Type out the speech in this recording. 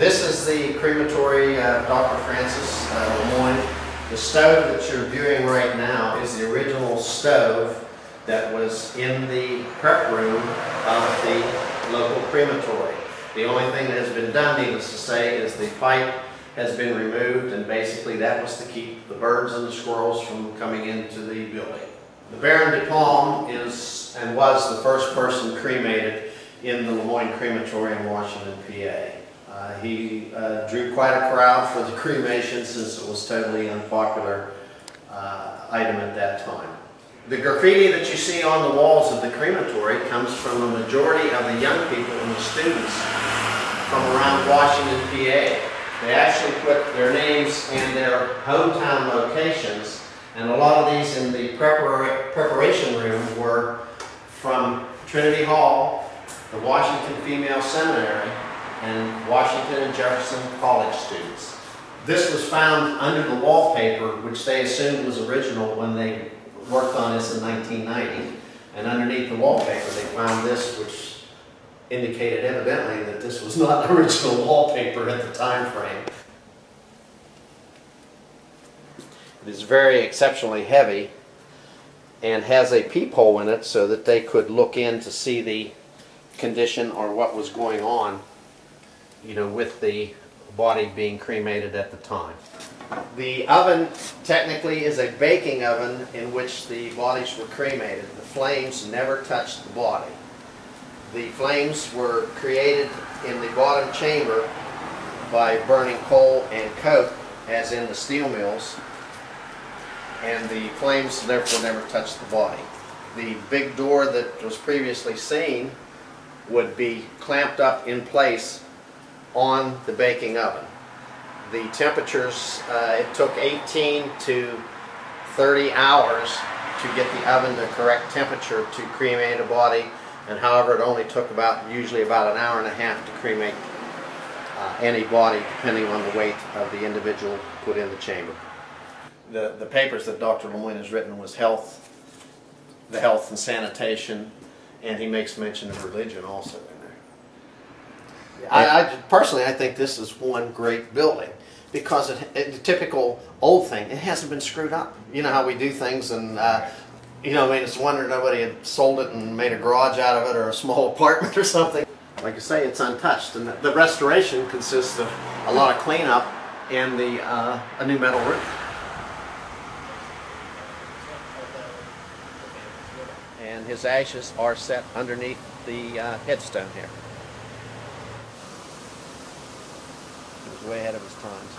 This is the crematory of Dr. Francis LeMoyne. The stove that you're viewing right now is the original stove that was in the prep room of the local crematory. The only thing that has been done, needless to say, is the pipe has been removed, and basically that was to keep the birds and the squirrels from coming into the building. The Baron de Palm is and was the first person cremated in the LeMoyne Crematory in Washington, PA. He drew quite a crowd for the cremation since it was totally unpopular item at that time. The graffiti that you see on the walls of the crematory comes from a majority of the young people and the students from around Washington, PA. They actually put their names and their hometown locations, and a lot of these in the preparation room were from Trinity Hall, the Washington Female Seminary, and Washington and Jefferson College students. This was found under the wallpaper, which they assumed was original when they worked on this in 1990. And underneath the wallpaper they found this, which indicated evidently that this was not original wallpaper at the time frame. It is very exceptionally heavy and has a peephole in it so that they could look in to see the condition or what was going on, you know, with the body being cremated at the time. The oven technically is a baking oven in which the bodies were cremated. The flames never touched the body. The flames were created in the bottom chamber by burning coal and coke, as in the steel mills, and the flames therefore never touched the body. The big door that was previously seen would be clamped up in place on the baking oven. The temperatures, it took 18 to 30 hours to get the oven the correct temperature to cremate a body, and however it only took usually about an hour and a half to cremate any body, depending on the weight of the individual put in the chamber. The papers that Dr. LeMoyne has written was the health and sanitation, and he makes mention of religion also in there. Personally, I think this is one great building because it's a typical old thing. It hasn't been screwed up. You know how we do things, and you know, I mean, it's a wonder nobody had sold it and made a garage out of it or a small apartment or something. Like I say, it's untouched, and the restoration consists of a lot of cleanup and a new metal roof. And his ashes are set underneath the headstone here. He was way ahead of his times.